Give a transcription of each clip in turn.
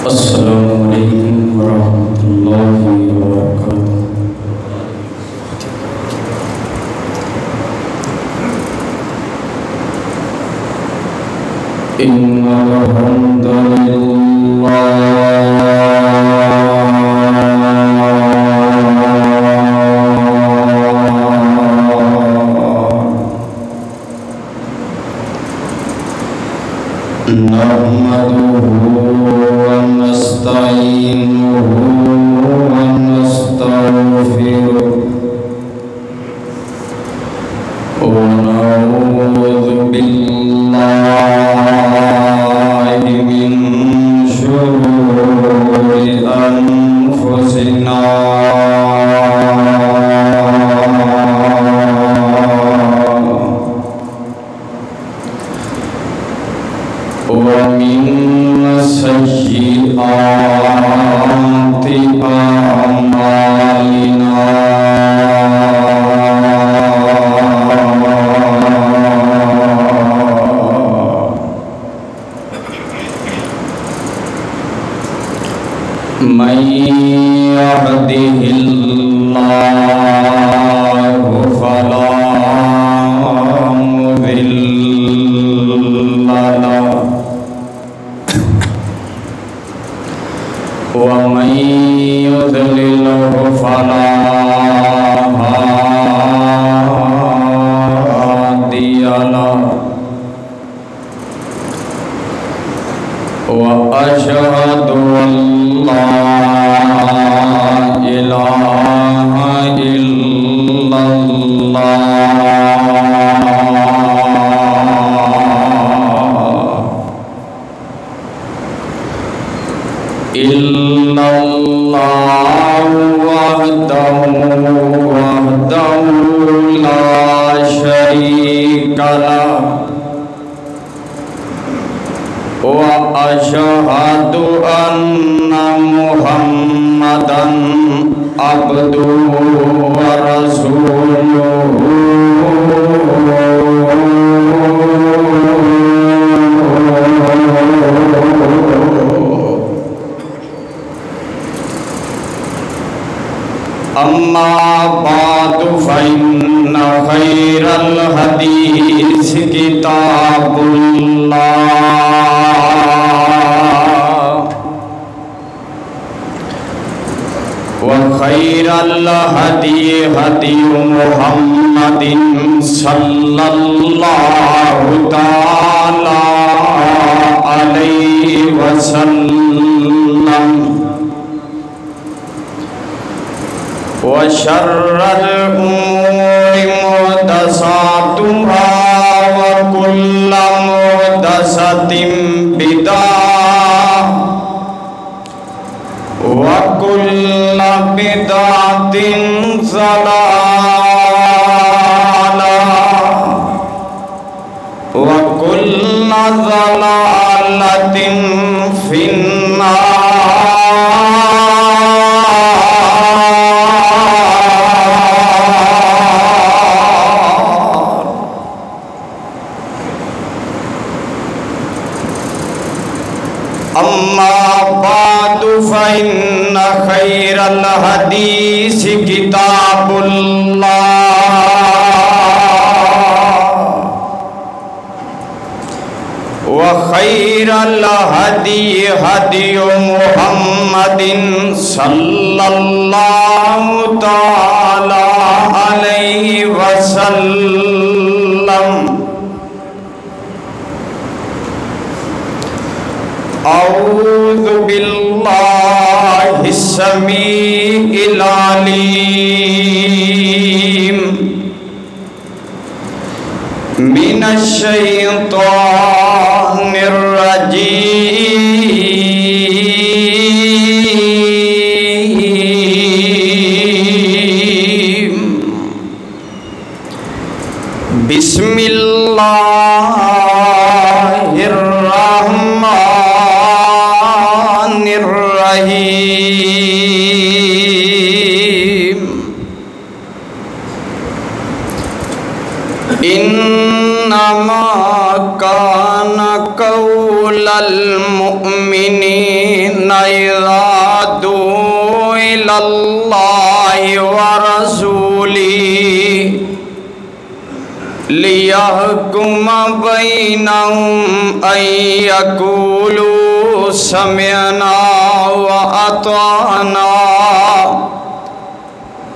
السلام علیکم ورحمۃ اللہ وبرکاتہ۔ ان الحمد نحمده ونستعينه ونستغفره ونعوذ بالله من شرور أنفسنا ومن سيئات أعمالنا من يهده الله فلا مضل له ومن يضلله فلا هادي له وأشهد أن لا إله إلا الله وحده لا شريك له وأشهد أن محمدًا عبده ورسوله أما بعد فإن خير الحديث كتاب الله وخير الهدي هدي محمد صلى الله تعالى عليه وسلم وشر الأمور محدثاتها وكل محدثة بدعة وكل بدعة ضلالة وكل ضلالة في النار أما بعد فإن خير الحديث كتاب الله وخير الهدي هدي محمد صلى الله تعالى عليه وسلم أعوذ بالله السميع العليم من الشيطان الرجيم بسم الله الرحمن الرحيم إنما كان قول المؤمنين إذا دعوا إلى الله ورسوله ليحكم بينهم أن يقولوا سمعنا وأطعنا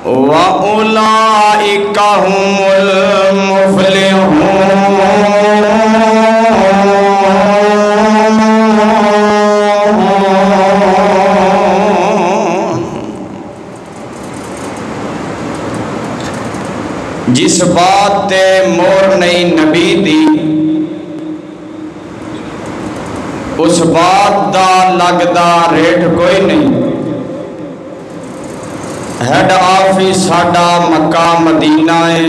وأولئك هم جس بات تے مور نہیں نبی دی اس بات دا لگدا ریٹ کوئی نہیں. ہیڈ آفس ساڈا مکہ مدینہ ہے،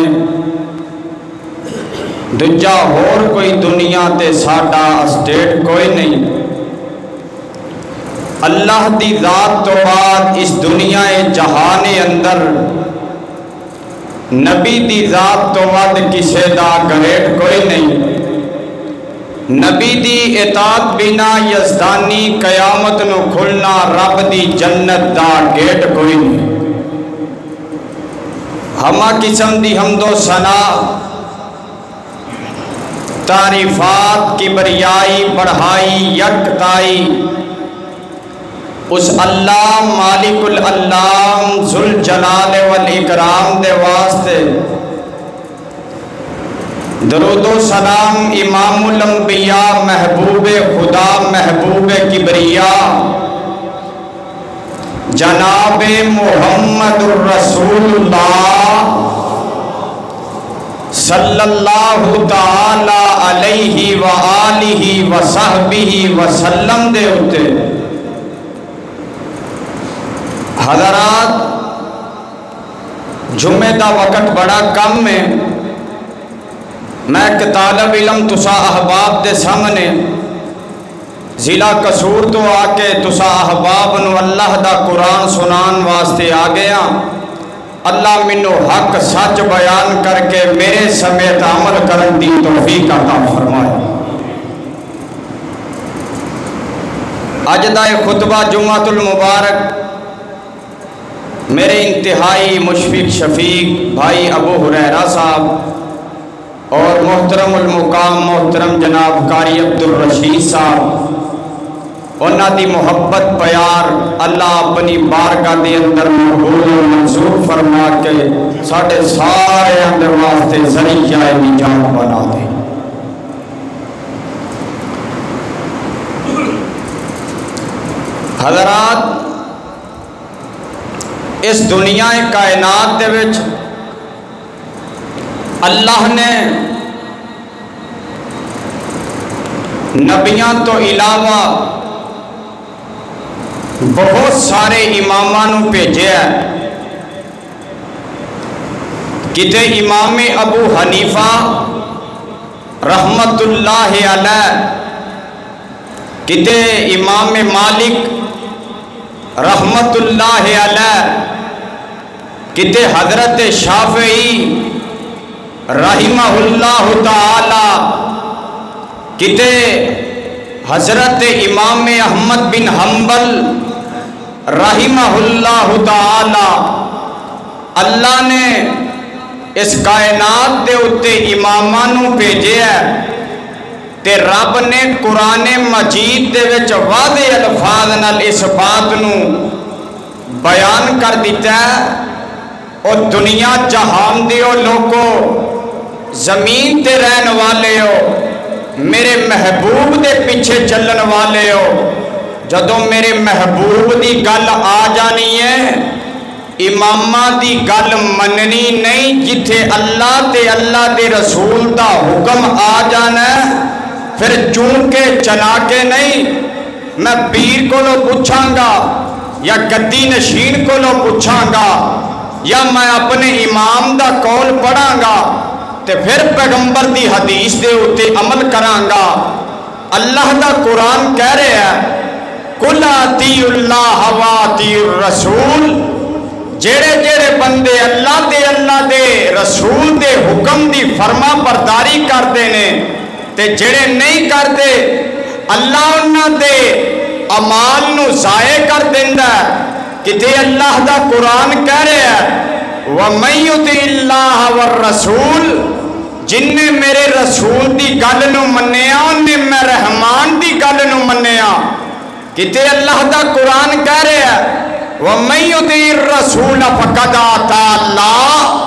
دجا ہور کوئی دنیا تے ساڈا اسٹیٹ کوئی نہیں. اللہ دی ذات تو بعد اس دنیا جہان اندر نبی دی ذات تو ود کسے دا گریٹ کوئی نہیں. نبی دی اطاعت بنا یزدانی قیامت نو کھلنا رب دی جنت دا گیٹ کوئی نہیں. ہما قسم دی حمد و ثنا تعریفات کبریائی بڑھائی یکتائی اس اللہ مالک العلام ذوالجلال والاکرام دے واسطے. درود و سلام امام الانبیاء محبوب خدا محبوب کبریاء جناب محمد الرسول اللہ صلی اللہ تعالی علیہ وآلہ وصحبہ وسلم دے ہوتے. حضرات جمعہ دا وقت بڑا کم ہے. میں ایک طالب علم تسا احباب دے سامنے ضلع قصور تو آ کے تسا احباب نو اللہ دا قرآن سنان واسطے آ گیا. اللہ منو حق سچ بیان کر کے میرے سمیت عمل کرن دی توفیق عطا فرمائے. اج دا خطبہ جمعۃ المبارک میرے انتہائی مشفق شفیق بھائی ابو ہریرہ صاحب اور محترم المقام محترم جناب قاری عبدالرشید صاحب انہاں دی محبت پیار اللہ اپنی بارگاہ دے اندر مقبول و منظور فرما کے ساڑھے سارے اندر واسطے ذریعہ نجات بنا دے. حضرات اس دنیا کائنات دے وچ اللہ نے نبیاں تو علاوہ بہت سارے امامانوں بھیجے ہیں. کتے امام ابو حنیفہ رحمت اللہ علیہ، کتے امام مالک رحمت اللہ علیہ، کتے حضرت شافعی رحمہ اللہ تعالی، کتے حضرت امام احمد بن حنبل رحمہ اللہ تعالی. اللہ نے اس کائنات دے اتے امامانوں بھیجے ہے تے رب نے قرآن مجید دے وچ واضح الفاظ نال اس بات نو بیان کر دیتا ہے. اور دنیا جہان دیو لوگو زمین تے رہن والے ہو میرے محبوب دے پیچھے چلن والے ہو. جدوں میرے محبوب دی گل آ جانی ہے امامہ دی گل مننی نہیں. جتھے اللہ تے اللہ دے رسول دا حکم آ جانا ہے پھر چونکہ چلا کے نہیں میں پیر کو لو پوچھاں گا یا گدی نشین کو لو پوچھاں گا یا میں اپنے امام دا قول پڑھاں گا تے پھر پیغمبر دی حدیث دے اتے عمل کراں گا. اللہ دا قرآن کہہ رہے ہیں قُلْ اطیعوا اللَّهَ وَاطِیعُوا الرَّسُولَ. جیڑے جیڑے بندے اللہ دے رسول دے حکم دی فرما برداری کر دینے تے جیڑے نہیں کر دے اللہ انہاں دے امال نو ضائع کر دیندا ہے۔ کتے اللہ دا قرآن کہہ رہے ہیں وَمَن يُطِعِ اللَّهَ وَالرَّسُولَ، جن نے میرے رسول دی گل نو منیا انہیں میں رحمان دی گل نو منیا۔ کتے اللہ دا قرآن کہہ رہے ہیں وَمَن يُطِعِ الرَّسُولَ فَقَدْ أَطَاعَ اللَّهَ،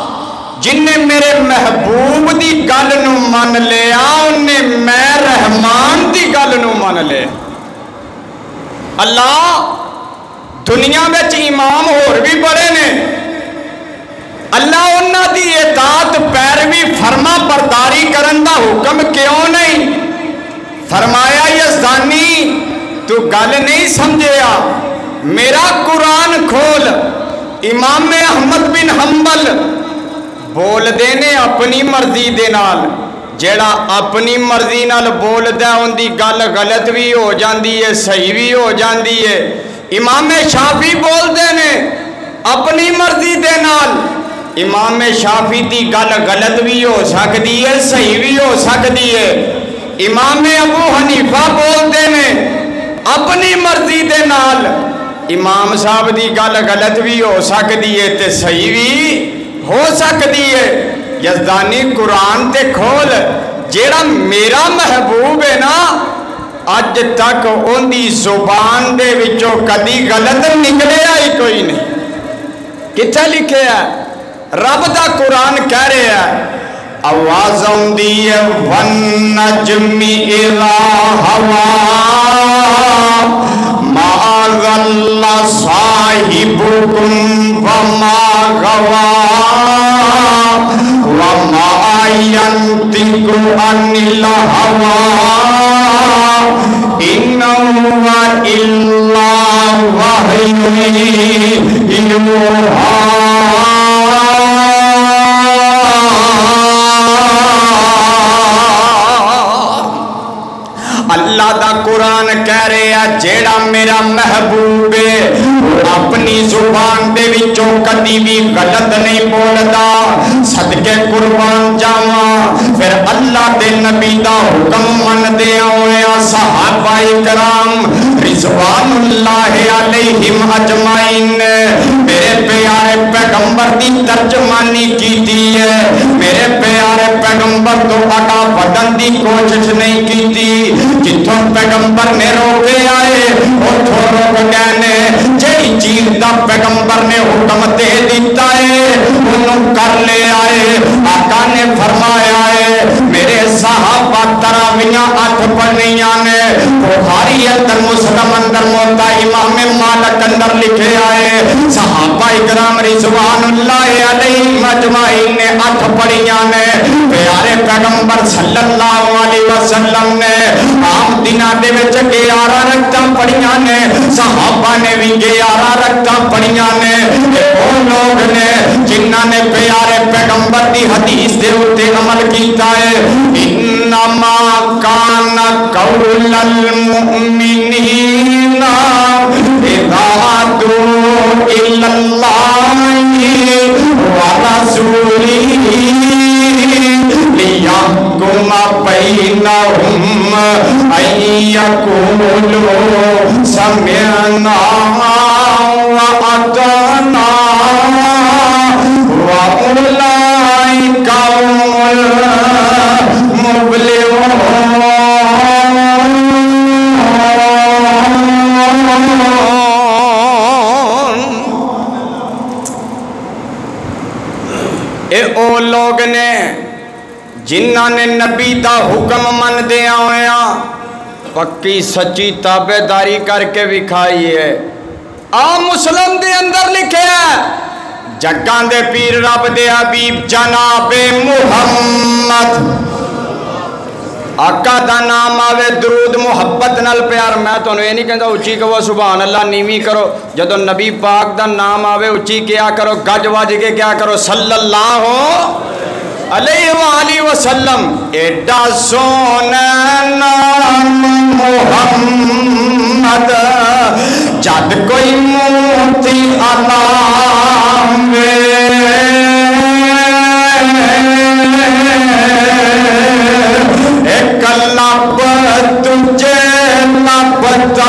جن نے میرے محبوب دی گل نو من لیا انہیں میں رحمان دی گل نو من لیا۔ اللہ دنیا میں امام اور بھی بڑے نے، اللہ انہاں دی اطاعت پیروی فرما برداری کرن دا حکم کیوں نہیں فرمایا؟ یزدانی تو گل نہیں سمجھیا، میرا قرآن کھول۔ امام احمد بن حنبل بول دینے اپنی مرضی دے نال، جیڑا اپنی مرضی نال بول دے ان دی گل غلط بھی ہو جاندی ہے صحیح بھی ہو جاندی ہے۔ امام شافعی بول دینے اپنی مرضی دے نال، امام شافعی دی گل غلط بھی ہو سکتی ہے صحیح بھی ہو سکتی ہے۔ امام ابو حنیفہ بول دینے اپنی مرضی دے نال، امام صاحب دی گل غلط بھی ہو سکتی ہے تے صحیح بھی ہو سکتی ہے۔ یزدانی قرآن تے کھول، جیڑا میرا محبوب ہے نا اج تک ان دی زبان دے وچوں کدی غلط نکلے آئی کوئی نہیں۔ کتھے لکھے ہے؟ رب دا قرآن کہہ رہے ہیں آواز آندی ہے وَالنَّجْمِ إِذَا هَوَىٰ مَا ضَلَّ صَاحِبُكُمْ وَمَا غَوَىٰ وَمَا يَنطِقُ عَنِ الْهَوَىٰ إِنْ هُوَ إِلَّا وَحْيٌ يُوحَىٰ۔ اللہ دا قرآن کہہ رہے ہیں جیڑا میرا محبوب ہے اپنی زبان دے وچوں کدی بھی غلط نہیں بولدا۔ صدقے قربان جاواں پھر اللہ دے نبی دا حکم من دے ہویا صحابہ کرام رضوان اللہ علیہم اجمعین میرے پیارے پیغمبر دی ترجمانی کیتی ہے، میرے پیارے پیغمبر تو اگا بدن دی کوشش نہیں کیتی۔ جتوں پیغمبر نے روکے آئے اتھوں روک گئے نے، جہی چیز دا پیغمبر نے حکم دے دیتا ہے انہوں کر لے آئے۔ آقا نے فرمایا ہے میرے صحابہ تراویاں 8 پڑھنیاں نے، بخاری اندر مسلم اندر موتا امام مالک اندر لکھے آئے صحابہ اکرام رضوان اللہ علیہم اجمعین نے 8 پڑھیاں نے۔ پیارے پیغمبر صلی اللہ علیہ وسلم نے عام دنہ دے وچ 11 رکعتاں پڑھیاں نے، صحابہ نے بھی 11 رکعتاں پڑھیاں نے۔ وہ لوگ نے جنہاں نے پیارے پیغمبر دی حدیث دے اوتے عمل کیتا ہے انما کان قول المؤمنین اذا دعوا الی اللہ ورسولہ لِيَحْكُمَ بَيْنَهُمْ أَن يَقُولُوا سَمِعْنَا وَأَطَعْنَا وَأُولَئِكَ هُمُ الْمُفْلِحُونَ۔ اے او لوگ نے جنہاں نے نبی دا حکم من دیا ہویا پکی سچی تابعداری کر کے وکھائی ہے۔ مسلم دے اندر لکھے ہے جگاں دے پیر رب دے حبیب جناب محمد آقا دا نام آوے درود محبت نال پیار۔ میں تو یہ نہیں کہتا اچھی کہو سبحان اللہ نیوی کرو، جدو نبی پاک دا نام آوے اچھی کیا کرو گج وج کے کیا کرو صلی اللہ علیہ وآلہ وسلم۔ ایڈا سونا نام محمد جد کوئی موتی علام ایک لب تجھے لب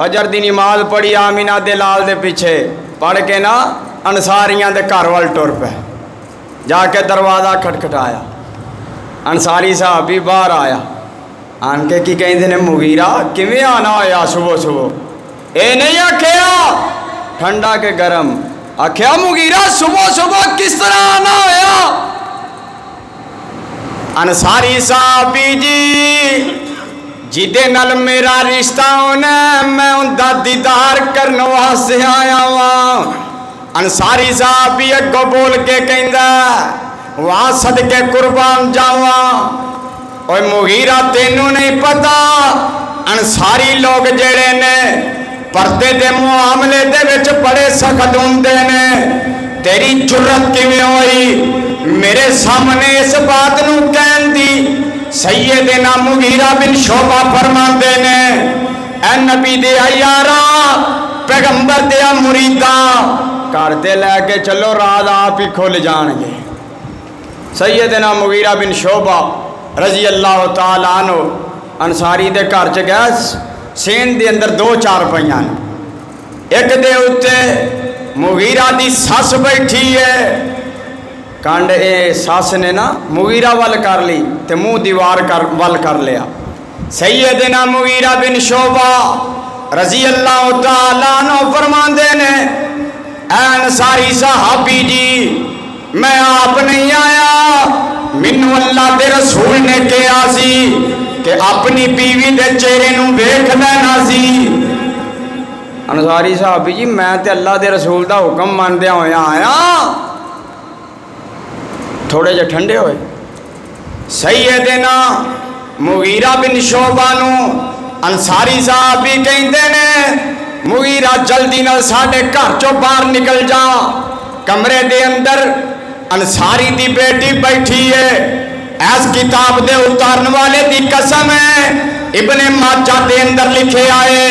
فجر دی نماز پڑھی آمینہ دے لال دے پیچھے پڑھ کے نا انصاریاں دے گھر وال ٹر پے جا کے دروازہ کھٹکھٹایا انصاری صحابی باہر آیا آن کے کی کہیں نے مغیرہ کیویں آنا ہویا صبح صبح اے نہیں آکھیا ٹھنڈا کے گرم آکھیا مغیرہ صبح صبح کس طرح آنا ہویا انصاری صحابی جی جدے نال میرا رشتہ ہونا میں ان دا دیدار کرنے واسطے آیا ہوں انصاری صحابی اگو بول کے کہندا وہاں صدقے قربان جاواں اوے مغیرہ تینوں نہیں پتا انصاری لوگ جڑے نے پردے دے معاملے دے وچ بڑے سخت ہوندے نے تیری جرت کیویں ہوئی میرے سامنے اس بات نو کہن دی سیدنا مغیرہ بن شعبہ فرماندے نے اے نبی دے یارا پیغمبر دے مریداں گھر تے لے کے چلو راز آپ ہی کھل جان گے سیدنا مغیرہ بن شعبہ رضی اللہ تعالیٰ عنہ انصاری دے گھر چ گیا سین دے اندر 2 چارپائیاں ایک دے اتے مغیرہ دی ساس بیٹھی ہے کانڈ اے ساس نے نا مغیرہ وال کر لی تے منہ دیوار وال کر لیا سیدنا مغیرہ بن شعبہ رضی اللہ تعالیٰ عنہ فرماندے نے اے انصاری صحابی جی میں آپ نہیں آیا منو اللہ دے رسول نے کہا سی کہ اپنی بیوی دے چہرے نو ویکھ لینا سی انصاری صحابی جی میں تے اللہ دے رسول دا حکم ماندیا ہویا آیا تھوڑے جے ٹھنڈے ہوئے سیدنا مغیرہ بن شعبہ نو انصاری صحابی کہندے نے مغیرہ جلدی نال ساڈے گھر چوں باہر نکل جا کمرے دے اندر انصاری دی بیٹی بیٹھی ہے ایس کتاب دے اتارن والے دی قسم ہے ابن ماجہ دے اندر لکھے آئے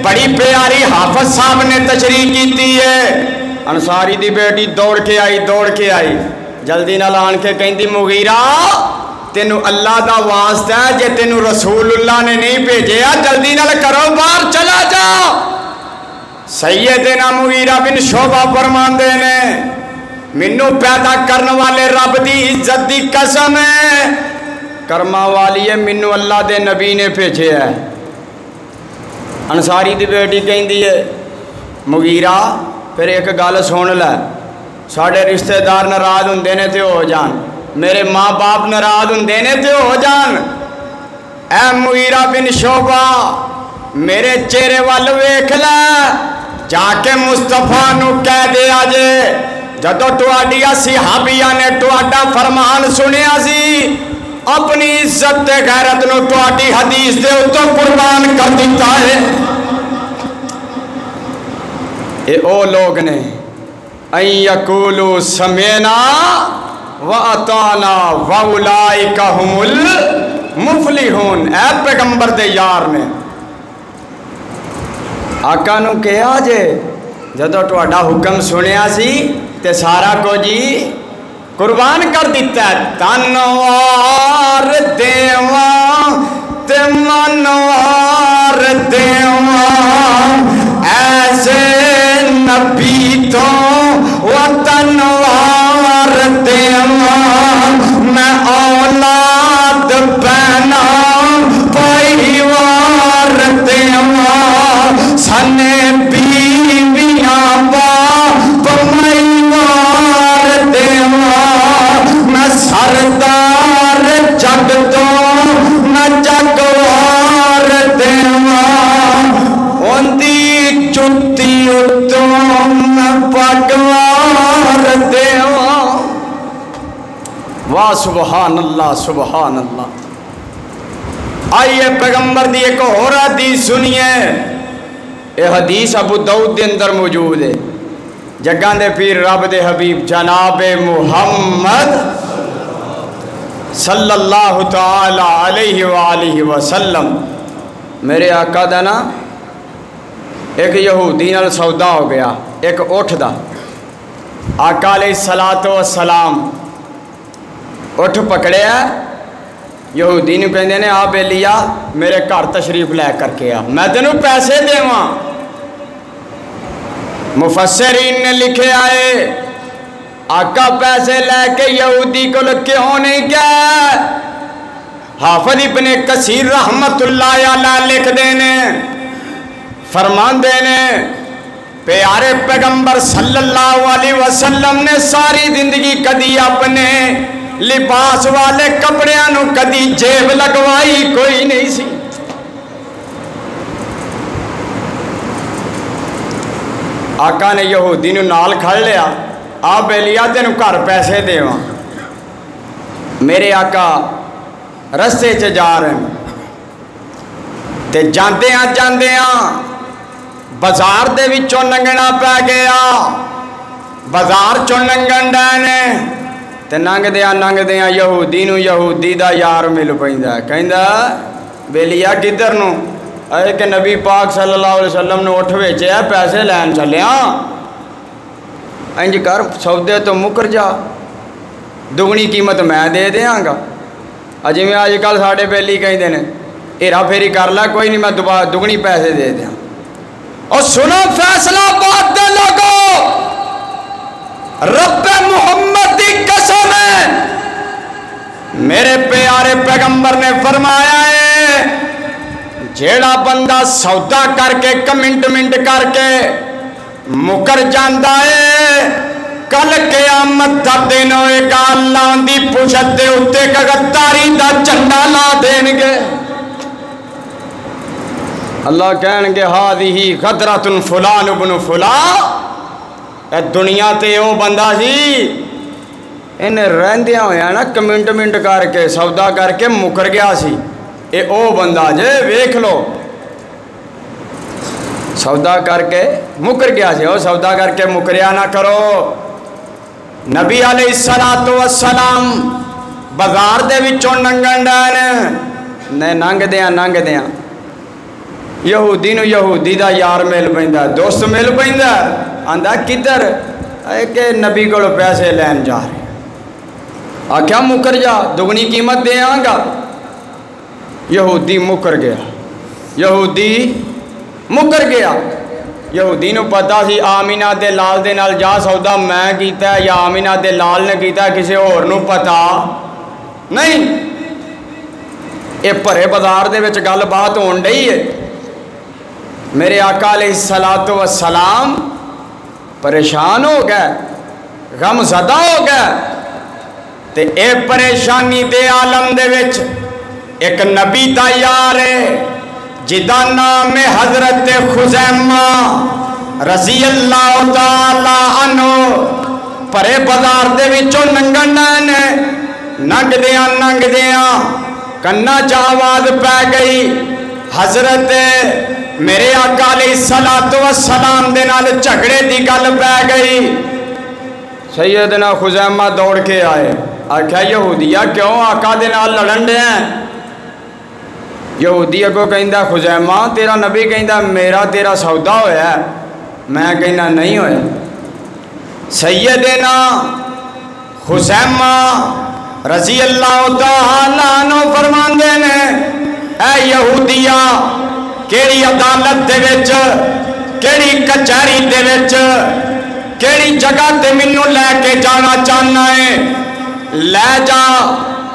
بڑی پیاری حافظ صاحب نے تشریح کیتی ہے انصاری دی بیٹی دوڑ کے آئی جلدی نال آن کے کہندی مغیرہ تینو اللہ دا واسطہ ہے جے تینو رسول اللہ نے نہیں بھیجیا جلدی نال کرو باہر چلا جا سیدنا مغیرہ بن شعبہ فرماندے نے منو پیدا کرنے والے رب دی عزت دی قسم ہے کرما والی ہے منو اللہ دے نبی نے بھیجے ہے انصاری دی بیٹی کہندی ہے مغیرہ پھر ایک گل سن لے ساڑھے رشتہ دار ناراض ہوندے نے تے ہو جان میرے ماں باپ ناراض ہوندے نے تے ہو جان اے مغیرہ بن شعبہ میرے چہرے وال ویکھ لے جا کے مصطفیٰ نو کہہ دے آجے جدو تواڈیاں صحابیاں نے تواڈا فرمان سنیا سی اپنی عزت تے غیرت نو تواڈی حدیث دے اوتے قربان کر دیتا ہے اے او لوگ نے ان یقولوا سمعنا واطعنا واولئک هم المفلحون اے پیغمبر دے یار نے آقا نو کہا جے جدو تواڈا حکم سنیا سی تے سارا کو جی قربان کر دیتا ہے تنوار دیواں تے منوار دیواں ایسے نبی تو وطنوار دیواں میں اولاد بہنا پریوار دیواں سنے بیویاں باپ میوار دیواں میں سردار جگ تو میں جگوار دیواں اندی چتی اتوں میں پگوار دیواں واہ سبحان اللہ سبحان اللہ آئیے پیغمبر دی ایک اور حدیث سنیے یہ حدیث ابو داؤد دے اندر موجود ہے جگہ دے پیر رب دے حبیب جناب محمد صلی اللہ تعالی علیہ وآلہ وسلم میرے آقا دا نا ایک یہودی نال سودا ہو گیا ایک اٹھ دا آقا علیہ السلام اٹھ پکڑیا یہودی نو کہندے نے آ بیلیا میرے گھر تشریف لے کر کے آ میں تینوں پیسے دیواں مفسرین نے لکھے آئے آقا پیسے لے کے یہودی کو کیوں نہیں گیا حافظ ابن کثیر رحمت اللہ علیہ لکھ دینے فرمان دینے پیارے پیغمبر صلی اللہ علیہ وسلم نے ساری زندگی کدی اپنے لباس والے کپڑیاں نو کدی جیب لگوائی کوئی نہیں سی آقا نے یہودی نو نال کھڑ لیا آ بیلیا تینوں گھر پیسے دیواں میرے آقا رستے چ جا رہے ہیں تے جاندیاں بازار دے وچوں لنگنا پہ گیا بازار چوں لنگن ڈے تے ننگدیاں یہودی نو یہودی دا یار مل پیندا کہندا بیلیا کدھر نو اے کہ نبی پاک صلی اللہ علیہ وسلم نے اٹھ ویچیا پیسے لین چلیا انج کر سودے تو مکر جا دگنی قیمت میں دے دیاں گا اجی میں آج کل ساڑھے بیلی کہیں نے ہیرا پھیری کر لا کوئی نہیں میں دگنی پیسے دے دیاں اور سنو فیصلہ بات دے لوگو رب محمد دی قسم ہے میرے پیارے پیغمبر نے فرمایا ہے جیڑا بندہ سودا کر کے کمنٹ کر کے مکر جاندہ ہے کل قیامت دا دن ہوئے گا اللہ دی پوچھت دے اتے کا غداری دا جھنڈا لا دیں گے اللہ کہیں گے ہادی غدرۃ فلان ابن فلان اے دنیا تے او بندہ سی انہیں رہندیاں ہویا نا کمنٹ کر کے سودا کر کے مکر گیا سی اے او بندہ جے ویکھ لو سودا کر کے مکر گیا سی او سودا کر کے مکریا نہ کرو نبی علیہ السلام بازار دے وچوں ننگن ڈے ننگ دیاں یہودی نو یہودی دا یار مل پیندا دوست مل پیندا آندا کدھر اے کہ نبی کو پیسے لین جا رہے آکھیا مکر جا دگنی قیمت دیاں گا یہودی مکر گیا یہودی نو پتا سی آمینہ دے لال دے نال جا سودا میں کیتا ہے یا آمینہ دے لال نے کیتا ہے کسی اور نو پتا نہیں اے پرے بازار دے وچ گل بات ہون ڈئی ہے میرے آقا علیہ السلام پریشان ہو گئے غم زدہ ہو گئے تے اے پریشانی دے عالم دے وچ ایک نبی تیار ہے جدا نام حضرت خزیمہ رضی اللہ تعالی عنہ پرے بازار دے وچوں ننگن ننگ دیاں کنا چ آواز پہ گئی حضرت میرے آقا علیہ السلام دے نال جھگڑے دی گل پہ گئی سیدنا خزیمہ دوڑ کے آئے آکھیا یہودیہ کیوں آقا دے نال لڑن دے ہیں یہودی اگو کہندا خزیمہ تیرا نبی کہندا میرا تیرا سودا ہویا ہے میں کہنا نہیں ہویا سیدنا خزیمہ رضی اللہ تعالیٰ عنہ فرماندے نے اے یہودیہ کیڑی عدالت دے وچ کیڑی کچہری دے وچ کیڑی جگہ تے مینوں لے کے جانا چاہنا ہے لے جا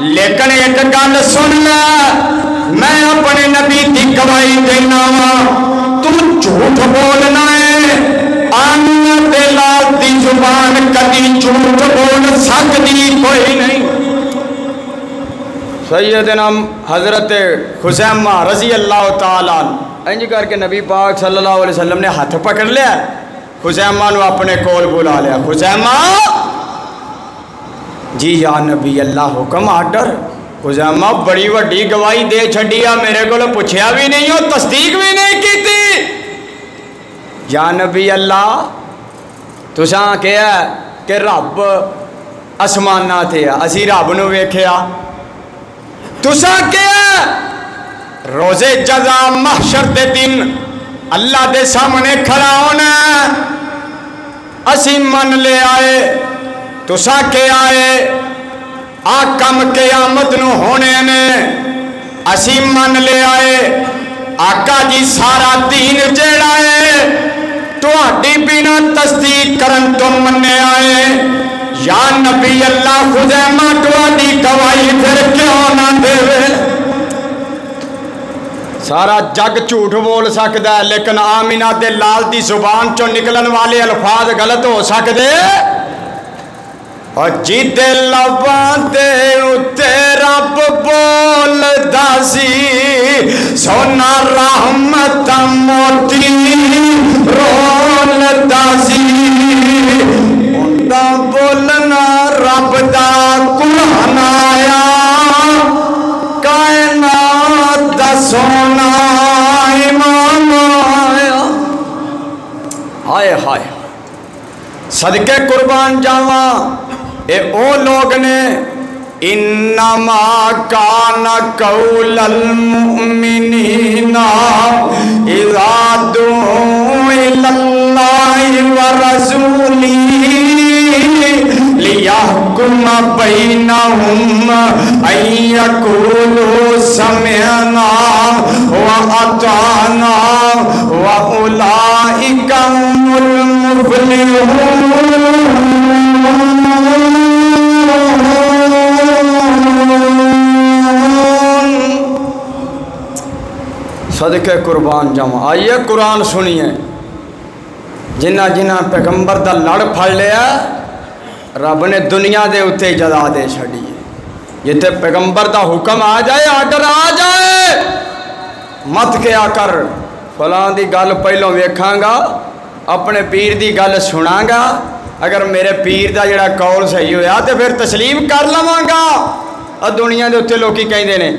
لیکن ایک گل سن لے میں اپنے نبی دی گواہی دینا وا تو جھوٹ بولنا ہے آمینہ دے لال دی زبان کدی جھوٹ بول سکتی کوئی نہیں سیدنا حضرت خزیمہ رضی اللہ تعالیٰ انج کر کے نبی پاک صلی اللہ علیہ وسلم نے ہاتھ پکڑ لیا خزیمہ نو اپنے کول بلا لیا خزیمہ جی یا نبی اللہ حکم آرڈر خزیمہ بڑی وڈی گواہی دے چھڈیا میرے کو پوچھیا بھی نہیں ہو تصدیق بھی نہیں کی تھی یا نبی اللہ تساں کہیا کہ رب اسمانہ تھے اسی رب نو ویکھیا تساں کہیا روزے جزا محشر دے دن اللہ دے سامنے کھڑا ہونا اسی من لے آئے تساں کے آئے آ کم قیامت نو ہونے نے اسی من لے آئے آقا جی سارا دین جیڑا ہے تہاڈی بنا تصدیق کرن تو مننے آئے یا نبی اللہ خزیمہ تہاڈی گواہی پھر کیوں نہ دے؟ سارا جگ جھوٹ بول سکتا ہے لیکن آمینہ دے لال دی زبان چو نکلن والے الفاظ غلط ہو سکتے اور جیتے لباں دے اتے رب بول داسی سونا رحمت موتی رول داسی اندہ بولنا رب دا قرآن آیا کائنات دا سونا امام آیا ہائے ہائے صدقے قربان جاواں اے او لوگ نے انما کان قول المؤمنین اذا دعوا الی اللہ ورسولہ لیحکم بینہم ان یقولوا سمعنا واطعنا واولئک هم المفلحون۔ صدقے قربان جاواں آئیے قرآن سنیے جنہ جنہ پیغمبر دا لڑ پھڑ لیا رب نے دنیا دے اتے جزا دے چھڑی یہ تے پیغمبر دا حکم آ جائے آرڈر آ جائے مت کیا کر فلاں دی گل پہلوں ویکھاں گا اپنے پیر دی گل سناں گا اگر میرے پیر دا جڑا قول صحیح ہویا تے پھر تسلیم کر لواں گا۔ اور دنیا دے اتے لوکی کہندے نے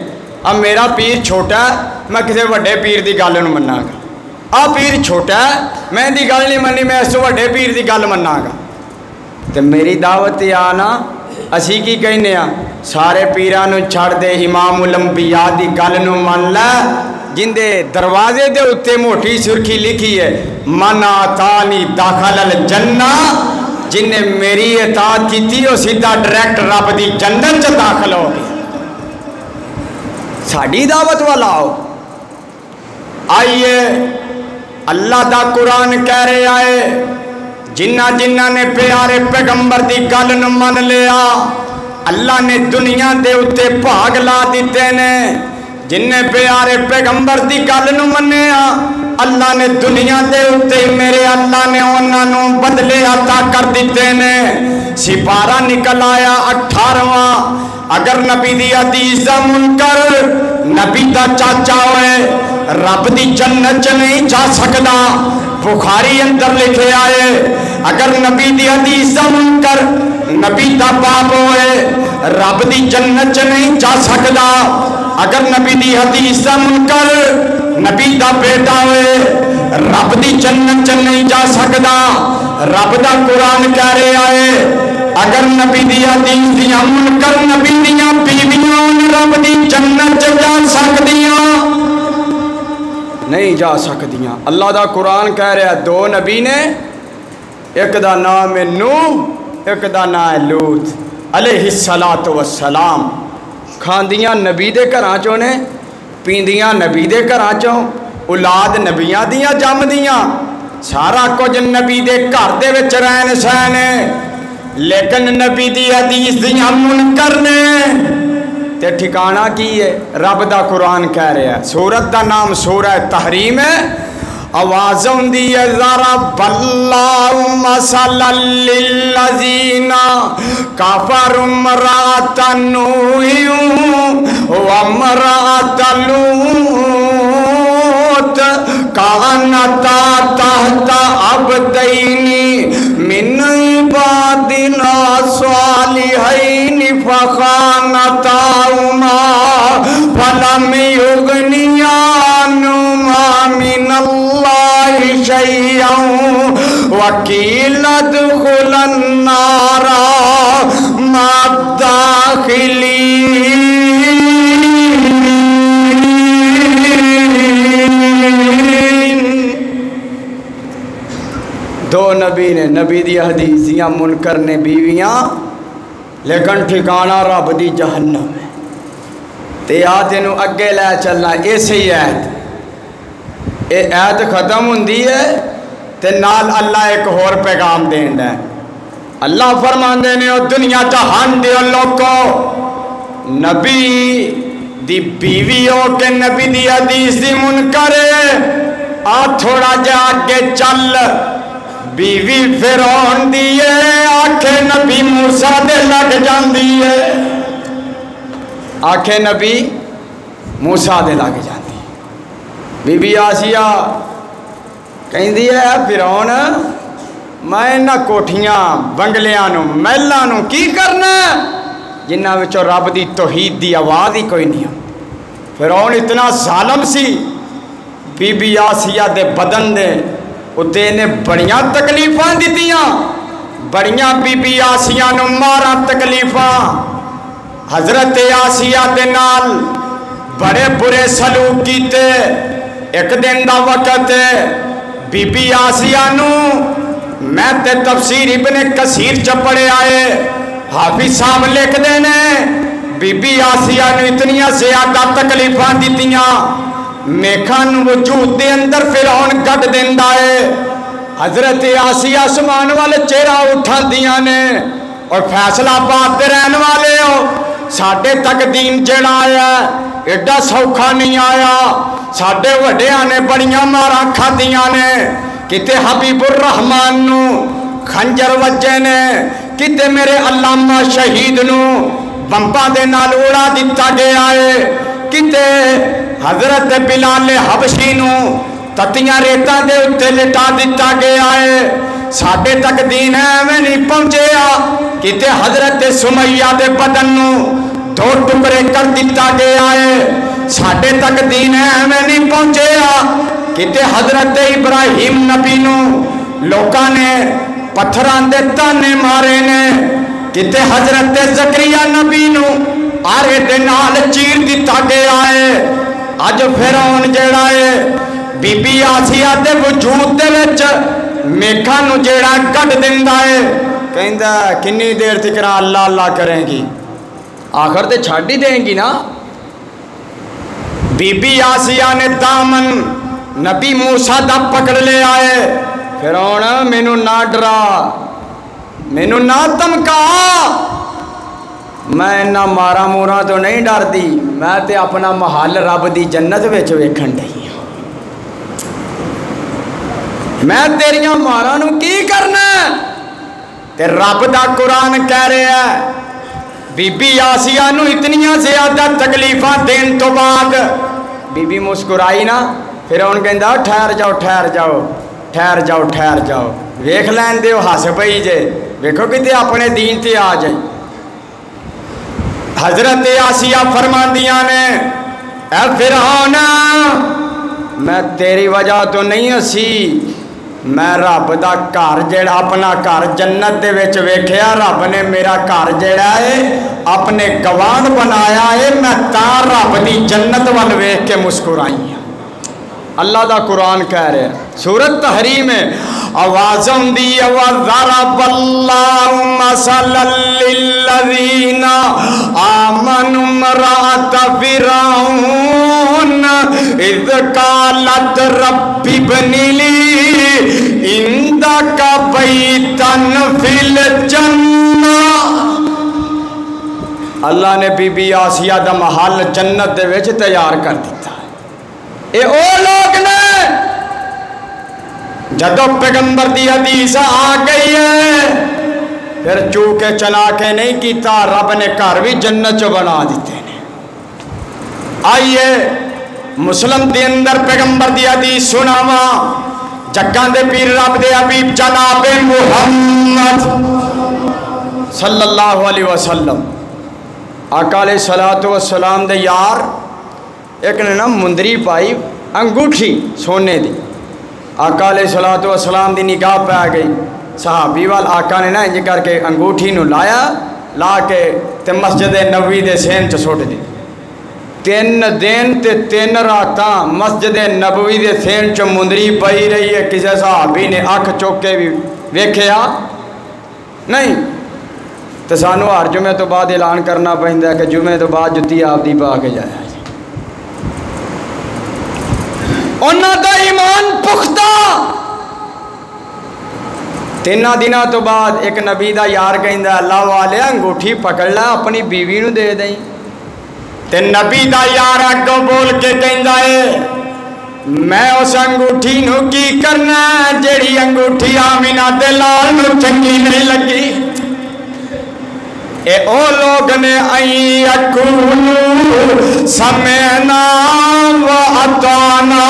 اب میرا پیر چھوٹا ہے میں کسی وڈے پیر دی گل نوں مننا گا آ پیر چھوٹا ہے میں دی گل نہیں مننی میں اس وڈے پیر دی گل مننا گا تے میری دعوت آنا اسی کی کہنے سارے پیراں نوں چھڑ دے امام الانبیاء دی گل نوں من لے جن دے دروازے دے اتے موٹی سرخی لکھی ہے من آتانی داخل الجنہ جن نے میری اطاعت کی تھی وہ سیدھا ڈائریکٹ رب دی جنت چ داخل ہو گیا۔ ساڑی دعوت والا ہو آئیے اللہ دا قرآن کہہ رہے آئے جنہ جنہ نے پیارے پیغمبر دی گل نوں من لیا اللہ نے دنیا دے اتے بھاگ لا دیتے نے جن نے پیارے پیغمبر دی گل نوں منیا اللہ نے دنیا دے اتے میرے اللہ نے انہاں نوں بدلے عطا کر دیتے نے۔ سپارہ نکل آیا 18واں اگر نبی دی حدیث دا منکر نبی دا چاچا ہوئے رب دی جنت چ نہیں جا سکدا۔ بخاری اندر لکھے آئے اگر نبی دی حدیث دا منکر نبی دا باپ ہوئے رب دی جنت چ نہیں جا سکدا۔ اگر نبی دی حدیث دا منکر نبی دا بیٹا ہوئے رب دی جنت چ نہیں جا سکدا۔ رب دا قرآن کہہ رہے آئے اگر نبی دی حدیث دیا منکر نبی دیا بیویاں رب دی جنت چ جا سکدیاں نہیں جا سکدیاں۔ اللہ دا قرآن کہہ رہا دو نبی نے ایک دا نام ہے نوح ایک دا نام ہے لوط علیہ السلام کھاندیاں نبی دے گھراں چوں نے پیندیاں نبی دے گھراں چوں اولاد نبیاں دیاں جم دیاں سارا کچھ نبی دے گھر دے وچ رہن سہن لیکن نبی دی حدیث دیاں منکر نے تے ٹھکانہ کی ہے رب دا قرآن کہہ رہا ہے سورت دا نام سورہ تحریم ہے آواز ہوندی ہے ضرب اللہ مثلا للذین کفروا امرأۃ نوح وامرأۃ لوط کانتا تحت عبدین من عبادنا صالحین فخانتاہما فلم یغنیا عنہما من اللہ شیئا وقیل ادخلا النار مع الداخلین۔ دو نبی نے نبی دی حدیثیاں منکر نے بیویاں لیکن ٹھکانا رب دی جہنم ہے. تے آ تینوں اگے لے چلنا اسی ایت اے ایت ختم ہوندی ہے تے نال اللہ ایک اور پیغام دیندا ہے. اللہ فرماندے نے او دنیا جہان دے لوکو نبی دی بیوی ہو کے نبی دی حدیث دی منکر آ تھوڑا جا آگے چل بیوی فرعون دی ہے آکھے نبی موسیٰ دے لگ جاندی ہے آکھے نبی موسیٰ دے لگ جاندی بی بی آسیہ کہیں دی ہے فرعون میں نہ کوٹھیاں بنگلیاں نو محلاں نو کی کرنا جنہ وچوں رب دی توحید دی آواز ہی کوئی نہیں. فرعون اتنا ظالم سی بی بی آسیہ دے بدن دے اتے نے بڑیاں تکلیفاں دیتیاں بڑیاں بی بی آسیہ نو مارا تکلیفاں حضرت آسیہ دے نال بڑے برے سلوک کیتے. ایک دن دا وقت بی بی آسیہ نو میں تے تفسیر ابن کثیر چ پڑھے آئے حافظ صاحب لکھ دینے بی بی آسیہ نو اتنیاں زیادہ تکلیفاں دیتیاں میکھان وجود دے اندر فرعون گڑ دیندا ہے. حضرت آسیہ آسمان والے چہرہ اٹھا دیاں نے اور فیصلہ آباد دے رہن والے ہو ساڈے تک دین جڑا آیا ایڈا سوکھا نہیں آیا. ساڈے وڈیاں نے بڑیاں ماراں کھادیاں نے کتے حبیب الرحمان نو خنجر وجے نے کتے میرے علامہ شہید نو بمبا دے نال اڑا دیتا گیا ہے کتے حضرت بلال حبشی نو تتیاں ریتاں دے اتے لٹا دیتا گیا ہے. ساڈے تک دین ہے میں نہیں پہنچیا کتے حضرت سمیہ دے بدن نو دو ٹکڑے کر دیتا گیا ہے. ساڈے تک دین ہے میں نہیں پہنچیا کتے حضرت ابراہیم نبی نو لوکاں نے پتھران دے تانے مارے نے کتے حضرت زکریا نبی نو آرے دے نال چیر دیتا گیا ہے. اج فرعون جیڑا ہے بی بی آسیہ دے وجود دے وچ میکھاں نو جیڑا گڑ دیندا ہے کہندا کنی دیر تک اللہ اللہ کریں گی آخر تے چھڈ ہی دیں گی نا. بی بی آسیہ نے دامن نبی موسیٰ دا پکڑ لے آئے. فرعون مینوں نہ ڈرا مینوں نہ دھمکا میں نہ مارا مورا تو نہیں ڈر دی میں تے اپنا محل رب دی جنت وچ ویکھن ڈئی ہوں. میں تیریاں مارا نو کی کرنا تے رب دا قرآن کہہ رہا ہے بی بی آسیہ نو اتنیاں زیادہ تکلیفاں دین تو بعد بی بی مسکرائی نا فرعون کہندا ٹھہر جاؤ ٹھہر جاؤ ٹھہر جاؤ ٹھہر جاؤ ویکھ لین دیو ہس پئی جے ویکھو کتے اپنے دین تے آ جائے. حضرت آسیہ فرماندیاں نے اے فرعون میں تیری وجہ تو نہیں ہسی میں رب دا گھر جڑا اپنا گھر جنت دے وچ ویکھیا رب نے میرا گھر جڑا ہے اپنے گوان بنایا ہے میں تاں رب دی جنت ول ویکھ کے مسکرائی ہوں. اللہ دا قرآن کہہ رہے ہیں سورۃ تحریم ہے آواز ہوندی وَضَرَبَ اللَّهُ مَثَلًا لِّلَّذِينَ آمَنُوا امْرَأَتَ فِرْعَوْنَ إِذْ قَالَتْ رَبِّ ابْنِ لِي عِندَكَ بَيْتًا فِي الْجَنَّةِ. اللہ نے بی بی آسیہ دا محل جنت دے وچ تیار کر دیتا. اے او لوگ نے جدو پیغمبر دی حدیث آ گئی ہے پھر چوکے چلا کے نہیں کیتا رب نے گھر بھی جنت چ بنا دیتے ہیں. آئیے مسلم دے اندر پیغمبر دی حدیث سناواں جگاں دے پیر رب دے حبیب جناب محمد صلی اللہ علیہ وسلم آقا علیہ الصلوۃ والسلام دے یار ایک نے نا مندری پائی انگوٹھی سونے دی آقا علیہ الصلوۃ والسلام دی نگاہ پہ آ گئی صحابی وال آقا نے نا انج کر کے انگوٹھی نو لایا لا کے تے مسجد نبوی دے سین چ سٹ دی. 3 دن تے 3 راتاں مسجد نبوی دے سین چ مندری پئی رہی ہے کسے صحابی نے اکھ چوک کے بھی ویکھیا نہیں تو سانو ہر جمعے تو بعد اعلان کرنا پہنتا ہے کہ جمعے تو بعد جتی آپ دی پا کے جایا جی۔ انہاں دا ایمان پختہ 3 دنوں تو بعد ایک نبی دا یار کہندا اللہ والے انگوٹھی پکڑ لے اپنی بیوی نو دے دیں، تے نبی دا یار اگوں بول کے کہندا ہے میں اس انگوٹھی نو کی کرنا جیڑی انگوٹھی آمینہ دے لال نو چنگی نہیں لگی۔ اے او لوگ نے این یقولو سمعنا و اطعنا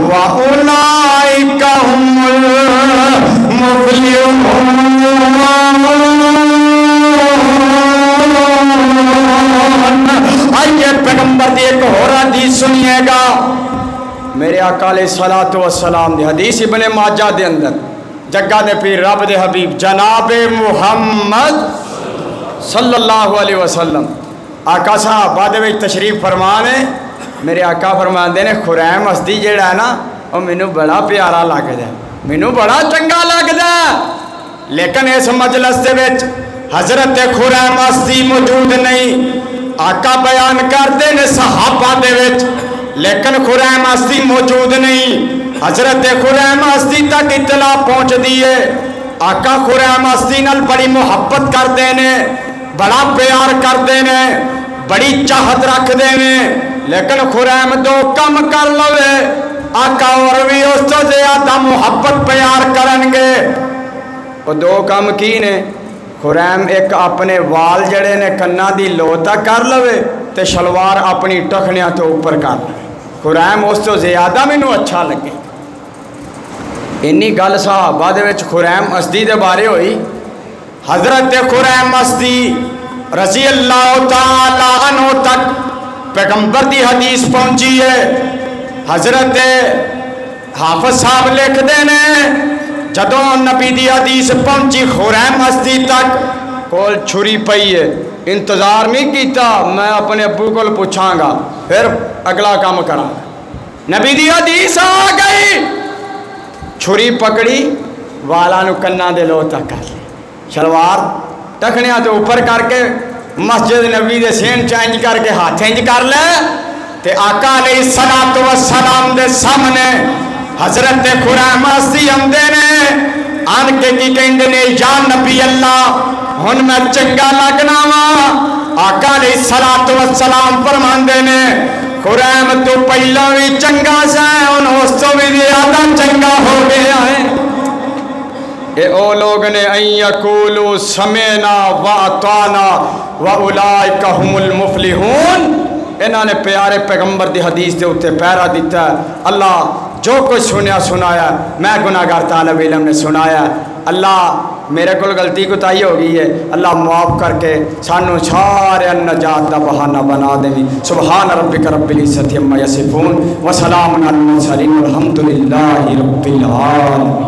و اولئک هم المفلحون۔ آئیے پیغمبر دی ایک اور حدیث سنیے گا، میرے آقا علیہ السلام دی حدیث ابن ماجہ دے اندر جگہ دے پیر رب دے حبیب جناب محمد صلی اللہ علیہ وسلم آقا صاحب بعد میں تشریف فرمانے، میرے آقا فرماندے نے خریم اسدی جیڑا ہے نا وہ مینوں بڑا پیارا لگدا ہے، مینوں بڑا چنگا لگدا ہے، لیکن اس مجلس دے وچ حضرت خریم اسدی موجود نہیں۔ آقا بیان کردے نے صحابہ دے وچ لیکن خریم اسدی موجود نہیں۔ حضرت خریم اسدی تک اطلاع پہنچ دیئے، آقا خریم اسدی نال بڑی محبت کردے نے، بڑا پیار کردے نے، بڑی چاہت رکھ دے نے، لیکن خریم 2 کم کر لوے آقا اور بھی اس تو زیادہ محبت پیار کرنگے۔ وہ 2 کم کی نے؟ خریم ایک اپنے وال جڑے نے کنہ دی لوتا کر لوے تے شلوار اپنی ٹخنیاں تو اوپر کر لوے، خریم اس تو زیادہ میں نو اچھا لگے۔ انی گل صحابہ دے وچ خریم اسدی دے بارے ہوئی، حضرت خریم اسدی رضی اللہ تعالی عنہ تک پیغمبر دی حدیث پہنچی ہے۔ حضرت حافظ صاحب لکھ دینے جدوں نبی دی حدیث پہنچی خریم اسدی تک کول چھری پئی ہے، انتظار نہیں کیتا میں اپنے ابو کو پوچھاں گا پھر اگلا کام کراں گا۔ نبی دی حدیث آ گئی، چھری پکڑی والا نو کنہ دے لو تک کر لی، شلوار ٹکھنیاں تو اوپر کر کے مسجد نبی دے سین چینج کر کے ہاتھ انج کر لے تے آقا علیہ السلام دے سامنے حضرت خریم اسدی آندے نے آن کے کی کہندے نے یا نبی اللہ ہن میں چنگا لگنا وا۔ آقا علیہ السلام فرماندے نے خریم تو پہلا بھی چنگا سا ان اس تو بھی زیادہ چنگا ہو گیا ہے۔ اے او لوگ نے این یقولو سمعنا و اطعنا و اولئک هم المفلحون، انہوں نے پیارے پیغمبر دی حدیث دے اتے پیرا دیتا ہے۔ اللہ جو کچھ سنایا میں گناہگار طالب علم نے سنایا، اللہ میرے کو غلطی کوتاہی ہو گئی ہے، اللہ معاف کر کے سانو سارے نجات دا بہانہ بنا دے۔ سبحان ربک رب العزت عما یصفون وسلام علی المرسلین والحمد للہ رب العالمین۔